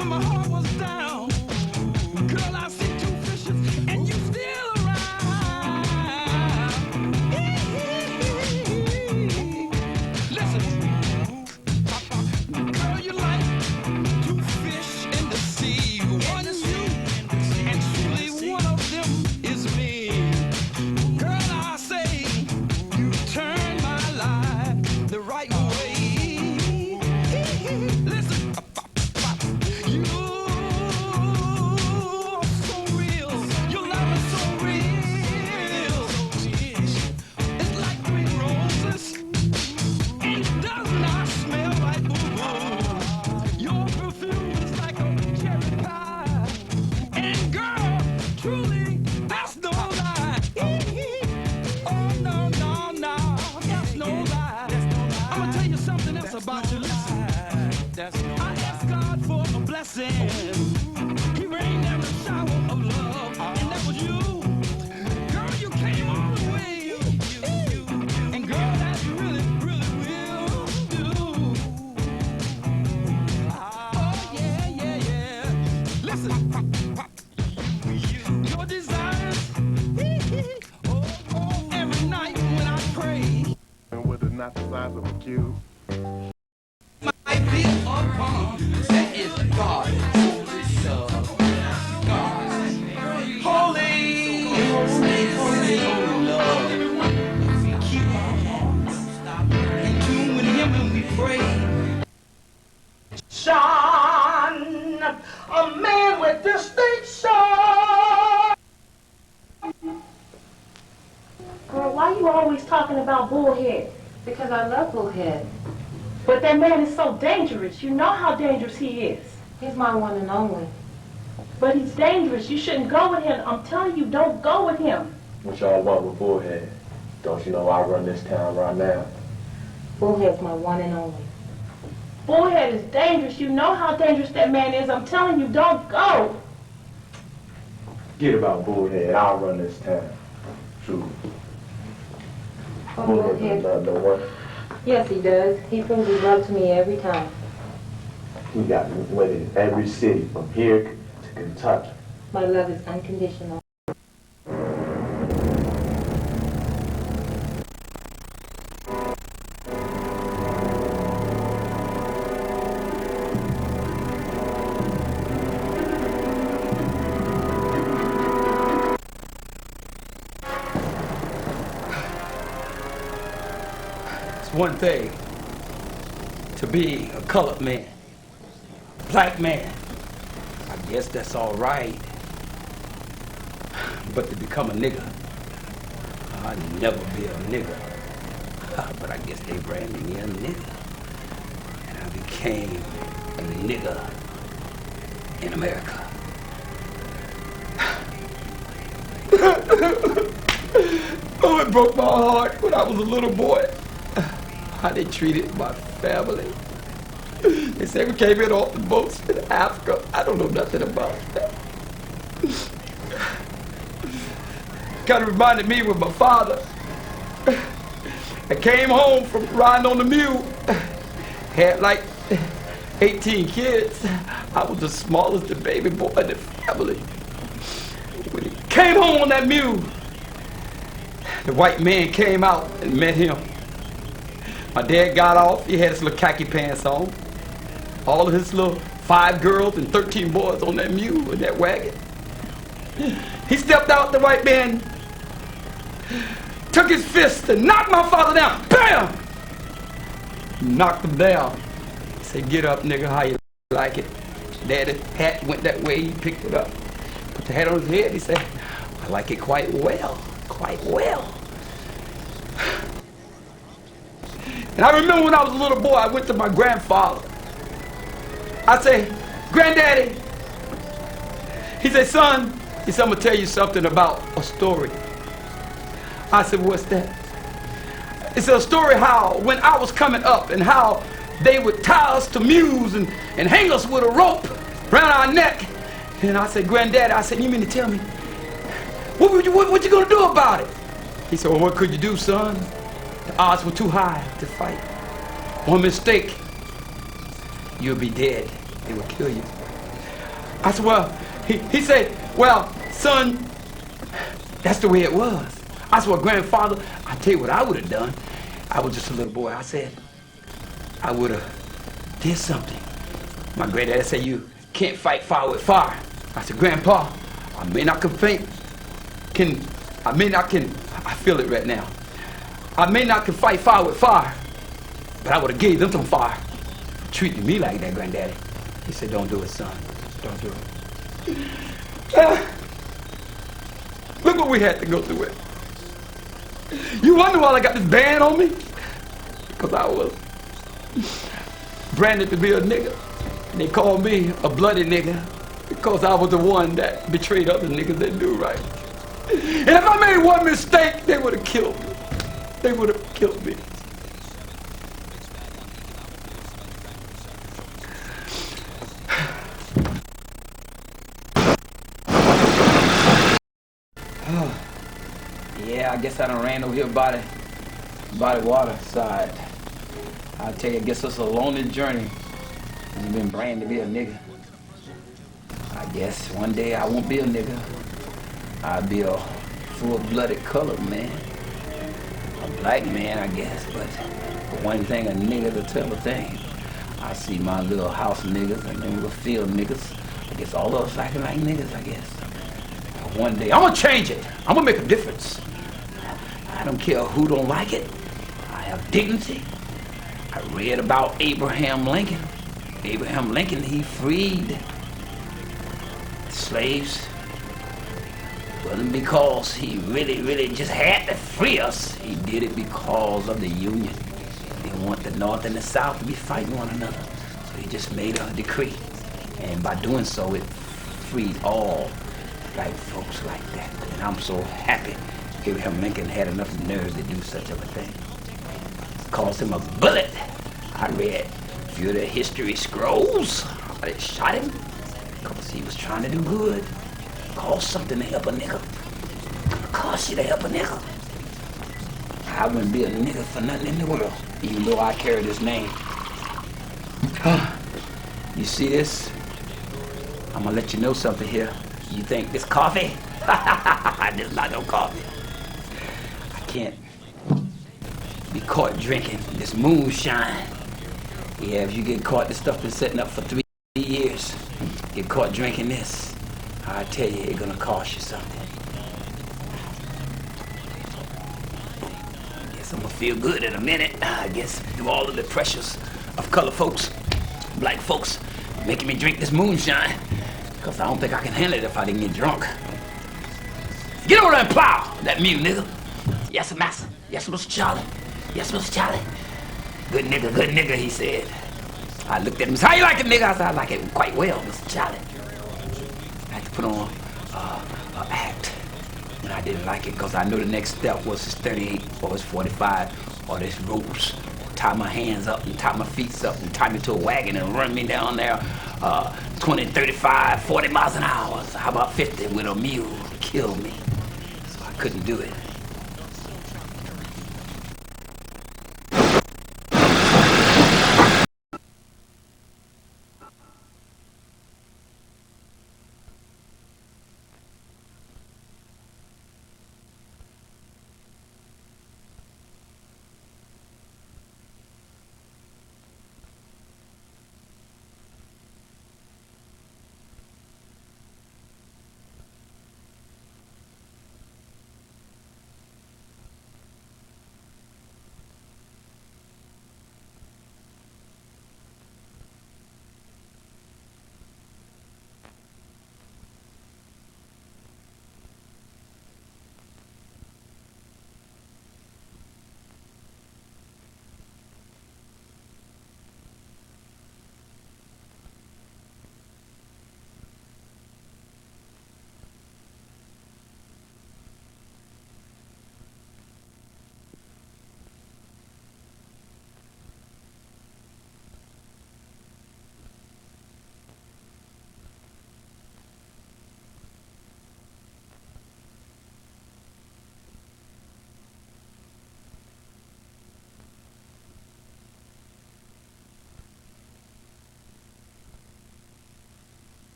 When my heart was down, girl, I see two fishes, and you still around. Listen, girl, you like two fish in the sea. One is you, and truly one of them is me. Girl, I say you turn my life the right way. Listen. You are so real. Your love is so real. It's like three roses, and it does not smell like boo-boo. Your perfume is like a cherry pie, and girl, truly, that's no lie. Oh no, no, no, that's no lie. I'm gonna tell you something else about you. Listen, I asked God for a blessing. He rained down a shower of love, and that was you. Girl, you came all the way. And girl, that you really, really will do. Oh, yeah, yeah, yeah. Listen, your desires, every night when I pray. And with it not the size of a cube. Might be a palm, that is God. Holy love. God. Holy, holy, holy love. Keep our hearts in tune with Him when we pray. Son, a man with distinction. Girl, why you always talking about Bullhead? Because I love Bullhead. But that man is so dangerous. You know how dangerous he is. He's my one and only. But he's dangerous. You shouldn't go with him. I'm telling you, don't go with him. What y'all want with Bullhead? Don't you know I run this town right now? Bullhead's my one and only. Bullhead is dangerous. You know how dangerous that man is. I'm telling you, don't go. Forget about Bullhead. I'll run this town. True. Oh, Bullhead doesn't love no one. Yes, he does. He proves his love to me every time. We got women in every city from here to Kentucky. My love is unconditional. One thing to be a colored man, black man, I guess that's all right. But to become a nigger, I'd never be a nigger. But I guess they branded me a nigger, and I became a nigger in America. Oh, it broke my heart when I was a little boy. How they treated my family. They say we came in off the boats in Africa. I don't know nothing about that. Kind of reminded me with my father. I came home from riding on the mule. Had like 18 kids. I was the smallest the baby boy in the family. When he came home on that mule, the white man came out and met him. My dad got off, he had his little khaki pants on. All of his little 5 girls and 13 boys on that mule in that wagon. He stepped out, the white man took his fist and knocked my father down. Bam! Knocked him down. He said, "Get up, nigga, how you like it?" Daddy's hat went that way, he picked it up. Put the hat on his head, he said, "I like it quite well, quite well." And I remember when I was a little boy, I went to my grandfather. I say, "Granddaddy." He said, "Son," he said, "I'm gonna tell you something about a story." I said, "What's that?" It's a story how when I was coming up and how they would tie us to mules and hang us with a rope around our neck. And I said, "Granddaddy," I said, "You mean to tell me, what you gonna do about it?" He said, "Well, what could you do, son? The odds were too high to fight. One mistake, you'll be dead. They will kill you." I said, well, he said, well, son, that's the way it was. I said, well, grandfather, I tell you what I would have done. I was just a little boy. I said, I would have did something. My granddaddy said, you can't fight fire with fire. I said, Grandpa, I feel it right now. I may not can fight fire with fire, but I would have gave them some fire. Treating me like that, Granddaddy. He said, don't do it, son. Don't do it. Look what we had to go through with. You wonder why I got this band on me? Because I was branded to be a nigger. And they called me a bloody nigger because I was the one that betrayed other niggas that do right. And if I made one mistake, they would have killed me. They would have killed me. Yeah, I guess I done ran over here by the water side. I'll tell you, I guess it's a lonely journey. You've been branded to be a nigga. I guess one day I won't be a nigga. I'll be a full-blooded colored man. A black man, I guess, but one thing a nigga to tell a thing. I see my little house niggas and them little field niggas. I guess all of us acting like niggas, I guess. But one day, I'm gonna change it. I'm gonna make a difference. I don't care who don't like it. I have dignity. I read about Abraham Lincoln. Abraham Lincoln, he freed slaves. It wasn't because he really just had to free us. He did it because of the Union. He didn't want the North and the South to be fighting one another. So he just made a decree. And by doing so, it freed all black folks like that. And I'm so happy Abraham Lincoln had enough nerve to do such a thing. It cost him a bullet. I read a few of the history scrolls. They shot him because he was trying to do good. Cost something to help a nigga. Cost you to help a nigga. I wouldn't be a nigga for nothing in the world, even though I carry this name. You see this? I'm gonna let you know something here. You think this coffee? This is not no coffee. I can't be caught drinking this moonshine. Yeah, if you get caught, this stuff been setting up for 3 years. Get caught drinking this, I tell you, it's gonna cost you something. I guess I'm gonna feel good in a minute. I guess through all of the pressures of color folks, black folks, making me drink this moonshine, because I don't think I can handle it if I didn't get drunk. Get over there and plow, that mule nigga. Yes, massa. Yes, Mr. Charlie. Yes, Mr. Charlie. Good nigga, he said. I looked at him and said, how you like it, nigga? I said, I like it quite well, Mr. Charlie. I had to put on an act. And I didn't like it because I knew the next step was his 38 or his 45 or this ropes. Tie my hands up and tie my feet up and tie me to a wagon and run me down there 20, 35, 40 miles an hour. So how about 50 with a mule to kill me? So I couldn't do it.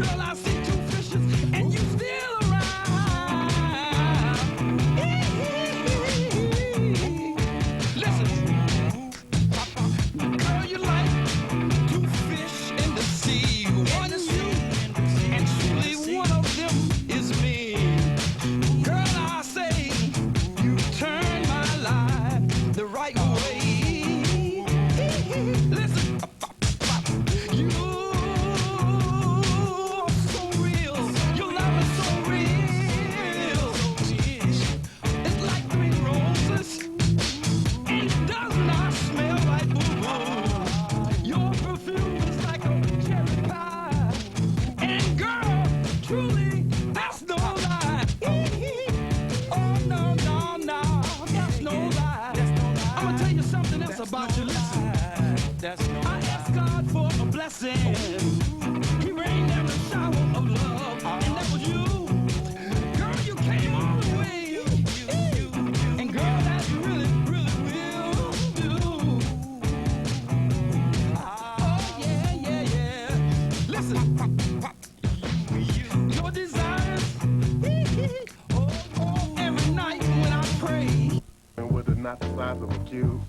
Girl, I see two fishes and you still around. Listen, girl, you like two fish in the sea. One is you, and truly one of them is me. Girl, I say you turn my life the right way. Listen, you are so real. Your love is so real. It's like three roses, and it does not smell like boo-boo. Your perfume is like a cherry pie, and girl, truly, that's no lie. Oh no, no, no, that's no lie. I'ma tell you something else about you. Listen, I asked God for a blessing. He rained down a shower of love, and that was you. Girl, you came all the way. And girl, that really, really will do. Oh yeah, yeah, yeah. Listen, your desires. Oh, every night when I pray. And with a not the size of a cube.